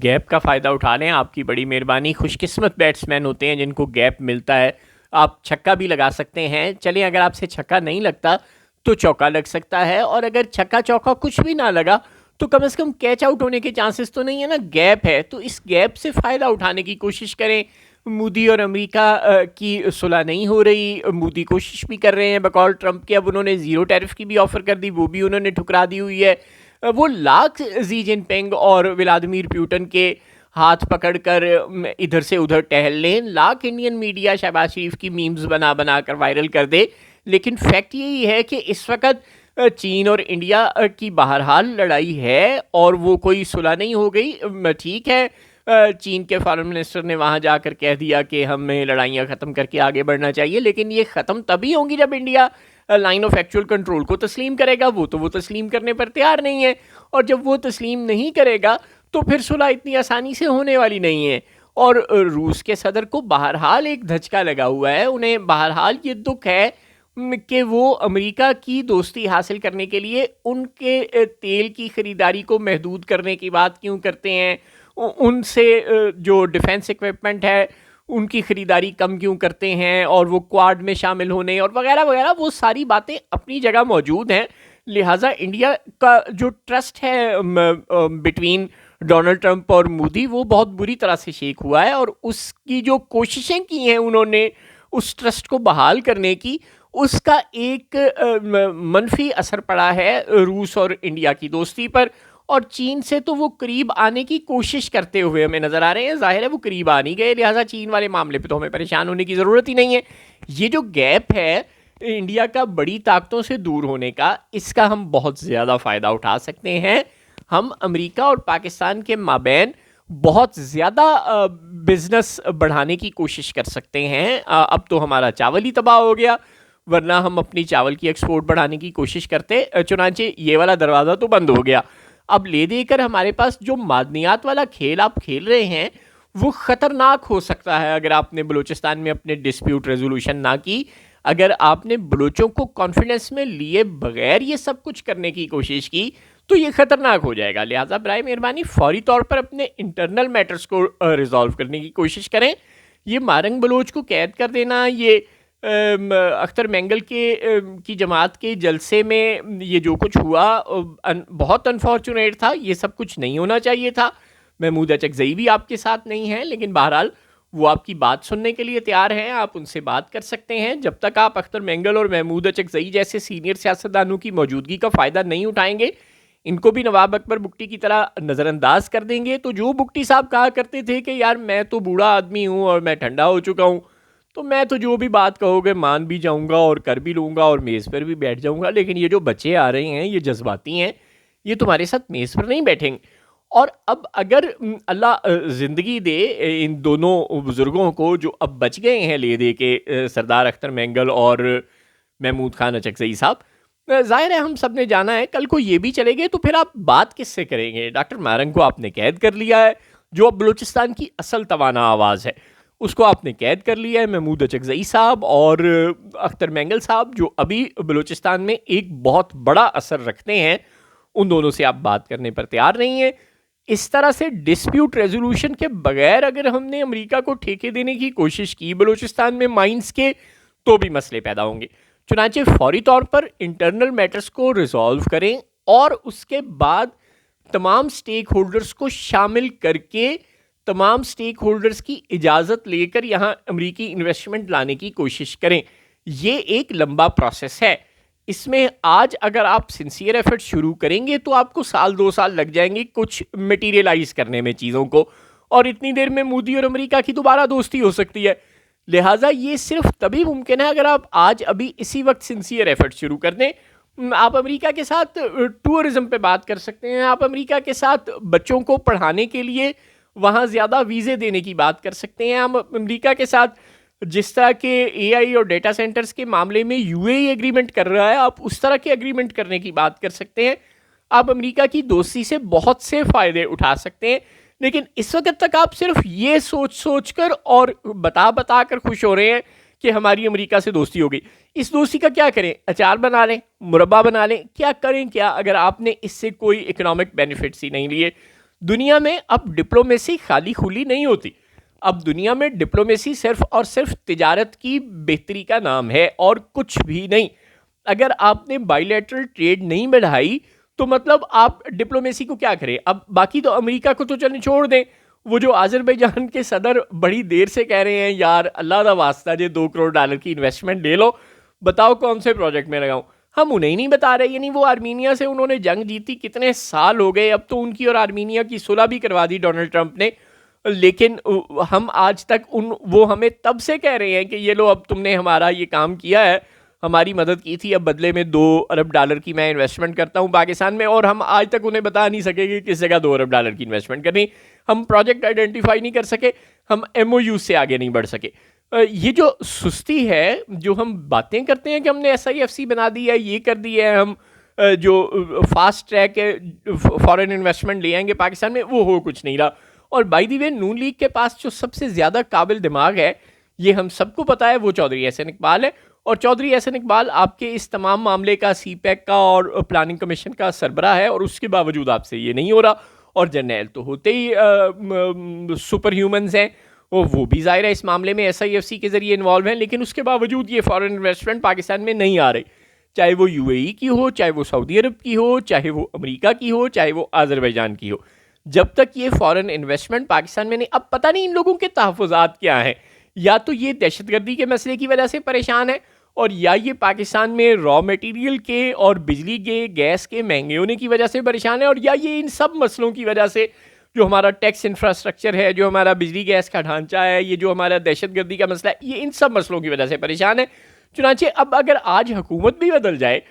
Gap का फ़ायदा उठा लें, आपकी बड़ी मेहरबानी। खुशकिस्मत बैट्समैन होते हैं जिनको गैप मिलता है। आप छक्का भी लगा सकते हैं। चलिए, अगर आपसे छक्का नहीं लगता तो चौका लग सकता है, और अगर छक्का चौका कुछ भी ना लगा तो कम से कम कैच आउट होने के चांसेस तो नहीं है ना। गैप है तो इस गैप से फ़ायदा उठाने की कोशिश करें। मोदी और अमेरिका की सुलह नहीं हो रही। मोदी कोशिश भी कर रहे हैं बकौल ट्रंप के। अब उन्होंने ज़ीरो टैरिफ की भी ऑफ़र कर दी, वो भी उन्होंने ठुकरा दी हुई है। वो लाख जी जिनपिंग और व्लादिमीर पुतिन के हाथ पकड़कर इधर से उधर टहल लें, लाख इंडियन मीडिया शहबाज शरीफ की मीम्स बना बना कर वायरल कर दे, लेकिन फैक्ट यही है कि इस वक्त चीन और इंडिया की बहरहाल लड़ाई है और वो कोई सुलह नहीं हो गई। ठीक है, चीन के फॉरेन मिनिस्टर ने वहाँ जाकर कह दिया कि हमें लड़ाइयाँ ख़त्म करके आगे बढ़ना चाहिए, लेकिन ये ख़त्म तभी होंगी जब India line of actual control को तस्लीम करेगा। वो तस्लीम करने पर तैयार नहीं है, और जब वो तस्लीम नहीं करेगा तो फिर सुलह इतनी आसानी से होने वाली नहीं है। और रूस के सदर को बहरहाल एक धचका लगा हुआ है। उन्हें बहरहाल ये दुख है कि वो अमेरिका की दोस्ती हासिल करने के लिए उनके तेल की ख़रीदारी को महदूद करने की बात क्यों करते हैं, उनसे जो डिफेंस इक्विपमेंट है उनकी ख़रीदारी कम क्यों करते हैं, और वो क्वाड में शामिल होने और वगैरह वगैरह, वो सारी बातें अपनी जगह मौजूद हैं। लिहाजा इंडिया का जो ट्रस्ट है बिटवीन डोनाल्ड ट्रंप और मोदी, वो बहुत बुरी तरह से शेक हुआ है, और उसकी जो कोशिशें की हैं उन्होंने उस ट्रस्ट को बहाल करने की, उसका एक मनफी असर पड़ा है रूस और इंडिया की दोस्ती पर। और चीन से तो वो करीब आने की कोशिश करते हुए हमें नज़र आ रहे हैं। जाहिर है वो करीब आ नहीं गए, लिहाजा चीन वाले मामले पे तो हमें परेशान होने की ज़रूरत ही नहीं है। ये जो गैप है इंडिया का बड़ी ताकतों से दूर होने का, इसका हम बहुत ज़्यादा फ़ायदा उठा सकते हैं। हम अमेरिका और पाकिस्तान के माबैन बहुत ज़्यादा बिज़नेस बढ़ाने की कोशिश कर सकते हैं। अब तो हमारा चावल ही तबाह हो गया, वरना हम अपनी चावल की एक्सपोर्ट बढ़ाने की कोशिश करते, चुनांचे ये वाला दरवाज़ा तो बंद हो गया। अब ले देकर हमारे पास जो मादनियात वाला खेल आप खेल रहे हैं वो ख़तरनाक हो सकता है। अगर आपने बलूचिस्तान में अपने डिस्प्यूट रेजोल्यूशन ना की, अगर आपने बलूचों को कॉन्फिडेंस में लिए बगैर ये सब कुछ करने की कोशिश की, तो ये ख़तरनाक हो जाएगा। लिहाजा बराए मेहरबानी फौरी तौर पर अपने इंटरनल मैटर्स को रिजॉल्व करने की कोशिश करें। ये मारंग बलोच को कैद कर देना, ये अख्तर मेंगल की जमात के जलसे में ये जो कुछ हुआ बहुत अनफॉर्चुनेट था। ये सब कुछ नहीं होना चाहिए था। महमूद अचकज़ई भी आपके साथ नहीं हैं, लेकिन बहरहाल वो आपकी बात सुनने के लिए तैयार हैं, आप उनसे बात कर सकते हैं। जब तक आप अख्तर मेंगल और महमूद अचकज़ई जैसे सीनियर सियासतदानों की मौजूदगी का फ़ायदा नहीं उठाएंगे, इनको भी नवाब अकबर बुगटी की तरह नज़रअंदाज कर देंगे, तो जो बुगटी साहब कहा करते थे कि यार मैं तो बूढ़ा आदमी हूँ और मैं ठंडा हो चुका हूँ, तो मैं तो जो भी बात कहोगे मान भी जाऊँगा और कर भी लूँगा और मेज़ पर भी बैठ जाऊँगा, लेकिन ये जो बच्चे आ रहे हैं ये जज्बाती हैं, ये तुम्हारे साथ मेज़ पर नहीं बैठेंगे। और अब अगर अल्लाह ज़िंदगी दे इन दोनों बुज़ुर्गों को जो अब बच गए हैं ले दे के, सरदार अख्तर मेंगल और महमूद खान अचकज़ई साहब, ज़ाहिर है हम सब ने जाना है कल को ये भी चले गए तो फिर आप बात किससे करेंगे। डॉक्टर मारंग को आपने कैद कर लिया है, जो अब बलूचिस्तान की असल तवाना आवाज़ है, उसको आपने कैद कर लिया है। महमूद अचकज़ई साहब और अख्तर मेंगल साहब जो अभी बलूचिस्तान में एक बहुत बड़ा असर रखते हैं, उन दोनों से आप बात करने पर तैयार नहीं है। इस तरह से डिस्प्यूट रेजोल्यूशन के बगैर अगर हमने अमेरिका को ठेके देने की कोशिश की बलूचिस्तान में माइंस के, तो भी मसले पैदा होंगे। चुनांचे फौरी तौर पर इंटरनल मैटर्स को रिजॉल्व करें और उसके बाद तमाम स्टेक होल्डर्स को शामिल करके, तमाम स्टेक होल्डर्स की इजाज़त लेकर यहाँ अमेरिकी इन्वेस्टमेंट लाने की कोशिश करें। ये एक लंबा प्रोसेस है। इसमें आज अगर आप सिंसियर एफर्ट शुरू करेंगे तो आपको साल 2 साल लग जाएंगे कुछ मटीरियलाइज करने में चीज़ों को, और इतनी देर में मोदी और अमेरिका की दोबारा दोस्ती हो सकती है। लिहाजा ये सिर्फ तभी मुमकिन है अगर आप आज अभी इसी वक्त सिंसियर एफर्ट शुरू कर दें। आप अमेरिका के साथ टूरिज़्म पे बात कर सकते हैं, आप अमेरिका के साथ बच्चों को पढ़ाने के लिए वहाँ ज़्यादा वीज़े देने की बात कर सकते हैं। हम अमेरिका के साथ जिस तरह के एआई और डेटा सेंटर्स के मामले में यूएई एग्रीमेंट कर रहा है, आप उस तरह के एग्रीमेंट करने की बात कर सकते हैं। आप अमेरिका की दोस्ती से बहुत से फ़ायदे उठा सकते हैं, लेकिन इस वक्त तक आप सिर्फ ये सोच कर और बता कर खुश हो रहे हैं कि हमारी अमेरिका से दोस्ती हो गई। इस दोस्ती का क्या करें? अचार बना लें, मुरब्बा बना लें, क्या करें क्या, अगर आपने इससे कोई इकोनॉमिक बेनिफिट्स ही नहीं लिए। दुनिया में अब डिप्लोमेसी खाली खुली नहीं होती। अब दुनिया में डिप्लोमेसी सिर्फ और सिर्फ तिजारत की बेहतरी का नाम है और कुछ भी नहीं। अगर आपने बायलैटरल ट्रेड नहीं बढ़ाई तो मतलब आप डिप्लोमेसी को क्या करें? अब बाकी तो अमेरिका को तो चलें छोड़ दें, वो जो आज़रबाईजान के सदर बड़ी देर से कह रहे हैं यार अल्लाह दा वास्ता जे $2 करोड़ की इन्वेस्टमेंट ले लो, बताओ कौन से प्रोजेक्ट में लगाऊं। हम उन्हें ही नहीं बता रहे। यानी वो आर्मीनिया से उन्होंने जंग जीती, कितने साल हो गए, अब तो उनकी और आर्मीनिया की सुलह भी करवा दी डोनाल्ड ट्रंप ने, लेकिन हम आज तक वो हमें तब से कह रहे हैं कि ये लो अब तुमने हमारा ये काम किया है, हमारी मदद की थी, अब बदले में $2 अरब की मैं इन्वेस्टमेंट करता हूँ पाकिस्तान में, और हम आज तक उन्हें बता नहीं सके कि किस जगह $2 अरब की इन्वेस्टमेंट करनी। हम प्रोजेक्ट आइडेंटिफाई नहीं कर सके, हम MOU से आगे नहीं बढ़ सके। ये जो सुस्ती है, जो हम बातें करते हैं कि हमने SIFC बना दी है, ये कर दी है, हम जो फास्ट ट्रैक है फॉरेन इन्वेस्टमेंट ले आएंगे पाकिस्तान में, वो हो कुछ नहीं रहा। और by the way Noon league के पास जो सबसे ज़्यादा काबिल दिमाग है, ये हम सबको पता है, वो चौधरी एहसन इकबाल है। और चौधरी एहसन इकबाल आपके इस तमाम मामले का CPEC का और प्लानिंग कमीशन का सरबराह है, और उसके बावजूद आपसे ये नहीं हो रहा। और जर्नैल तो होते ही सुपर ह्यूमन्स हैं, वो भी ज़ाहिर है इस मामले में SIFC के ज़रिए इन्वॉल्व हैं, लेकिन उसके बावजूद ये फॉरेन इन्वेस्टमेंट पाकिस्तान में नहीं आ रही। चाहे वो UAE की हो, चाहे वो सऊदी अरब की हो, चाहे वो अमेरिका की हो, चाहे वो आज़रबाईजान की हो, जब तक ये फॉरेन इन्वेस्टमेंट पाकिस्तान में नहीं। अब पता नहीं इन लोगों के तहफ़्फ़ुज़ात क्या हैं, या तो ये दहशतगर्दी के मसले की वजह से परेशान है, और या ये पाकिस्तान में रॉ मटेरियल के और बिजली के गैस के महंगे होने की वजह से परेशान है, और या ये इन सब मसलों की वजह से, जो हमारा टैक्स इंफ्रास्ट्रक्चर है, जो हमारा बिजली गैस का ढांचा है, ये जो हमारा दहशतगर्दी का मसला है, ये इन सब मसलों की वजह से परेशान है। चुनांचे अब अगर आज हुकूमत भी बदल जाए,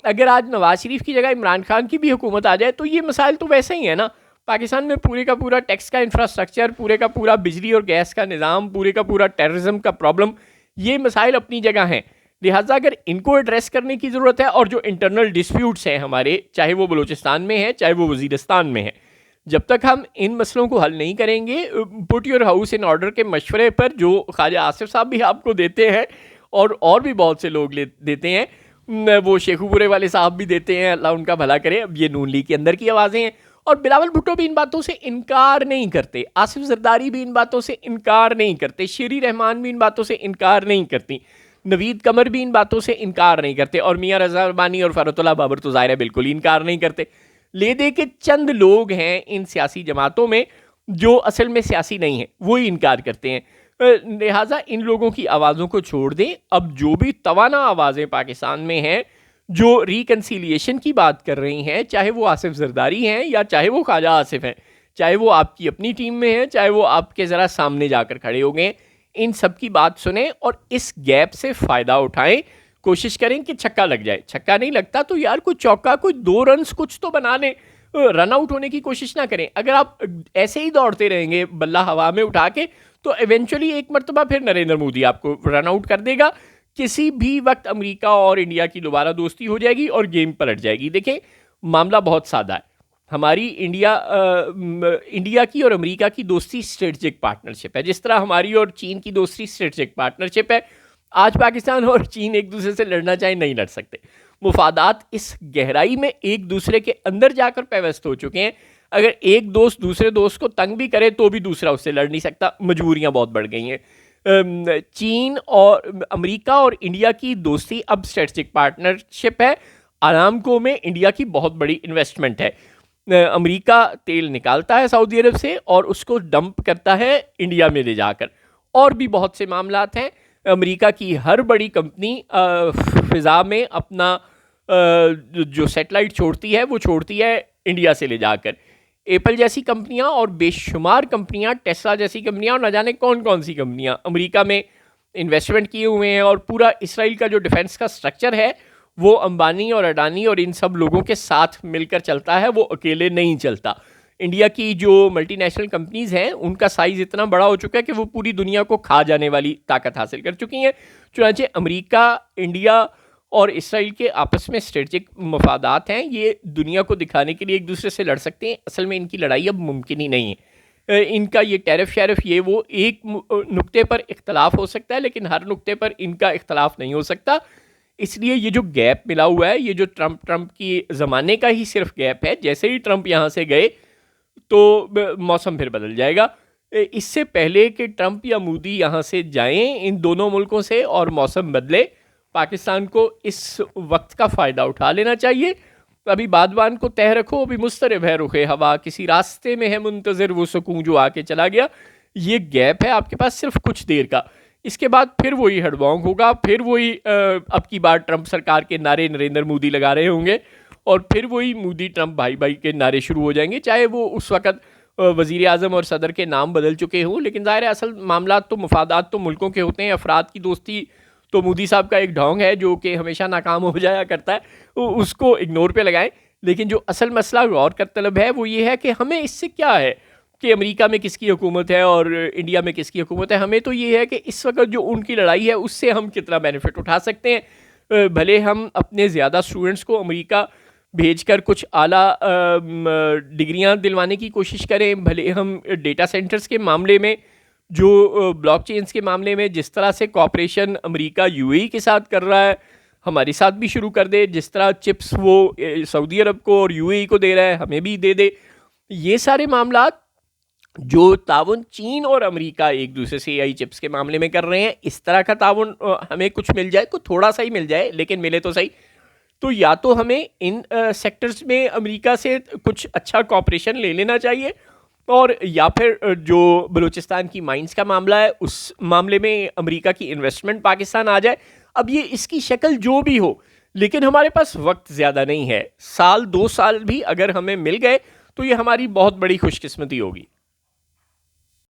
अगर आज नवाज शरीफ की जगह इमरान खान की भी हुकूमत आ जाए, तो ये मसाइल तो वैसे ही है ना। पाकिस्तान में पूरे का पूरा टैक्स का इंफ्रास्ट्रक्चर, पूरे का पूरा बिजली और गैस का निज़ाम, पूरे का पूरा टेररिज्म का प्रॉब्लम, ये मसाइल अपनी जगह हैं। लिहाजा अगर इनको एड्रेस करने की ज़रूरत है, और जो इंटरनल डिस्प्यूट्स हैं हमारे, चाहे वो बलूचिस्तान में है, चाहे वो वज़ीरिस्तान में है, जब तक हम इन मसलों को हल नहीं करेंगे, put your house in order के मशवरे पर जो ख्वाजा आसिफ साहब भी आपको देते हैं, और भी बहुत से लोग देते हैं, वो शेखुपुरे वाले साहब भी देते हैं, अल्लाह उनका भला करे। अब ये नून लीग के अंदर की आवाज़ें हैं, और बिलावल भुट्टो भी इन बातों से इनकार नहीं करते, आसिफ जरदारी भी इन बातों से इनकार नहीं करते, शेरी रहमान भी इन बातों से इनकार नहीं करती, नवीद कमर भी इन बातों से इनकार नहीं करते, और मियाँ रज़ा रब्बानी और फ़रतुल्लाह बाबर तो ज़ाहिर है बिल्कुल ही इनकार नहीं करते। ले दे के चंद लोग हैं इन सियासी जमातों में जो असल में सियासी नहीं हैं, वो ही इनकार करते हैं। लिहाजा इन लोगों की आवाज़ों को छोड़ दें। अब जो भी तवाना आवाज़ें पाकिस्तान में हैं जो रिकन्सिलिएशन की बात कर रही हैं, चाहे वो आसिफ जरदारी हैं या चाहे वो ख्वाजा आसिफ हैं, चाहे वो आपकी अपनी टीम में हैं, चाहे वो आपके ज़रा सामने जाकर खड़े हो गए, इन सब की बात सुने और इस गैप से फ़ायदा उठाएं। कोशिश करें कि छक्का लग जाए। छक्का नहीं लगता तो यार कोई चौका, कोई 2 रन्स कुछ तो बना लें। रन आउट होने की कोशिश ना करें। अगर आप ऐसे ही दौड़ते रहेंगे बल्ला हवा में उठा के, तो इवेंचुअली एक मरतबा फिर नरेंद्र मोदी आपको रन आउट कर देगा। किसी भी वक्त अमेरिका और इंडिया की दोबारा दोस्ती हो जाएगी और गेम पलट जाएगी। देखें, मामला बहुत सादा है। हमारी इंडिया की और अमेरिका की दोस्ती स्ट्रेटजिक पार्टनरशिप है, जिस तरह हमारी और चीन की दोस्ती स्ट्रेटजिक पार्टनरशिप है। आज पाकिस्तान और चीन एक दूसरे से लड़ना चाहे नहीं लड़ सकते। मुफादात इस गहराई में एक दूसरे के अंदर जाकर पैवस्त हो चुके हैं। अगर एक दोस्त दूसरे दोस्त को तंग भी करे तो भी दूसरा उससे लड़ नहीं सकता। मजबूरियां बहुत बढ़ गई हैं। चीन और अमेरिका और इंडिया की दोस्ती अब स्ट्रेटजिक पार्टनरशिप है। अरामको में इंडिया की बहुत बड़ी इन्वेस्टमेंट है। अमेरिका तेल निकालता है सऊदी अरब से और उसको डंप करता है इंडिया में ले जाकर। और भी बहुत से मामलात हैं। अमेरिका की हर बड़ी कंपनी फ़िज़ा में अपना जो सैटेलाइट छोड़ती है वो छोड़ती है इंडिया से ले जाकर। एप्पल जैसी कंपनियां और बेशुमार कंपनियां, टेस्ला जैसी कंपनियां और न जाने कौन कौन सी कंपनियां अमेरिका में इन्वेस्टमेंट किए हुए हैं। और पूरा इसराइल का जो डिफेंस का स्ट्रक्चर है वो अंबानी और अडानी और इन सब लोगों के साथ मिलकर चलता है, वो अकेले नहीं चलता। इंडिया की जो मल्टीनेशनल कंपनीज़ हैं उनका साइज़ इतना बड़ा हो चुका है कि वो पूरी दुनिया को खा जाने वाली ताकत हासिल कर चुकी हैं। चुनांचे अमेरिका, इंडिया और इसराइल के आपस में स्ट्रेटजिक मफादात हैं। ये दुनिया को दिखाने के लिए एक दूसरे से लड़ सकते हैं। असल में इनकी लड़ाई अब मुमकिन ही नहीं है। इनका ये टैरिफ शैरिफ ये वो एक नुक्ते पर इख्तलाफ हो सकता है, लेकिन हर नुक्ते पर इनका इख्तलाफ नहीं हो सकता। इसलिए ये जो गैप मिला हुआ है, ये जो ट्रंप की ज़माने का ही सिर्फ गैप है। जैसे ही ट्रंप यहाँ से गए तो मौसम फिर बदल जाएगा। इससे पहले कि ट्रंप या मोदी यहाँ से जाएं इन दोनों मुल्कों से और मौसम बदले, पाकिस्तान को इस वक्त का फ़ायदा उठा लेना चाहिए। अभी बादवान को तह रखो, अभी मुस्तरब है रुखे हवा, किसी रास्ते में है मुंतज़िर वो सुकून जो आके चला गया। ये गैप है आपके पास सिर्फ कुछ देर का, इसके बाद फिर वही हड़बौंग होगा, फिर वही अब की बार ट्रंप सरकार के नारे नरेंद्र मोदी लगा रहे होंगे और फिर वही मोदी ट्रंप भाई भाई के नारे शुरू हो जाएंगे, चाहे वो उस वक़्त वज़ीर आज़म और सदर के नाम बदल चुके हों। लेकिन ज़ाहिर है असल मामला तो मफादात तो मुल्कों के होते हैं, अफराद की दोस्ती तो मोदी साहब का एक ढोंग है जो कि हमेशा नाकाम हो जाया करता है, उसको इग्नोर पे लगाएं। लेकिन जो असल मसला गौर का तलब है वो ये है कि हमें इससे क्या है कि अमेरिका में किसकी हुकूमत है और इंडिया में किसकी हुकूमत है। हमें तो ये है कि इस वक्त जो उनकी लड़ाई है उससे हम कितना बेनिफिट उठा सकते हैं। भले हम अपने ज़्यादा स्टूडेंट्स को अमेरिका भेजकर कुछ आला डिग्रियां दिलवाने की कोशिश करें, भले हम डेटा सेंटर्स के मामले में, जो ब्लॉकचेन्स के मामले में जिस तरह से कॉपरेशन अमेरिका यूएई के साथ कर रहा है हमारे साथ भी शुरू कर दे, जिस तरह चिप्स वो सऊदी अरब को और यूएई को दे रहा है हमें भी दे दे। ये सारे मामला जो ताउन चीन और अमेरिका एक दूसरे से एआई चिप्स के मामले में कर रहे हैं, इस तरह का ताउन हमें कुछ मिल जाए, कुछ थोड़ा सा ही मिल जाए लेकिन मिले तो सही। तो या तो हमें इन सेक्टर्स में अमेरिका से कुछ अच्छा कॉपरेशन ले लेना चाहिए, और या फिर जो बलूचिस्तान की माइंस का मामला है उस मामले में अमेरिका की इन्वेस्टमेंट पाकिस्तान आ जाए। अब ये इसकी शक्ल जो भी हो, लेकिन हमारे पास वक्त ज़्यादा नहीं है, साल 2 साल भी अगर हमें मिल गए तो ये हमारी बहुत बड़ी खुशकिस्मती होगी।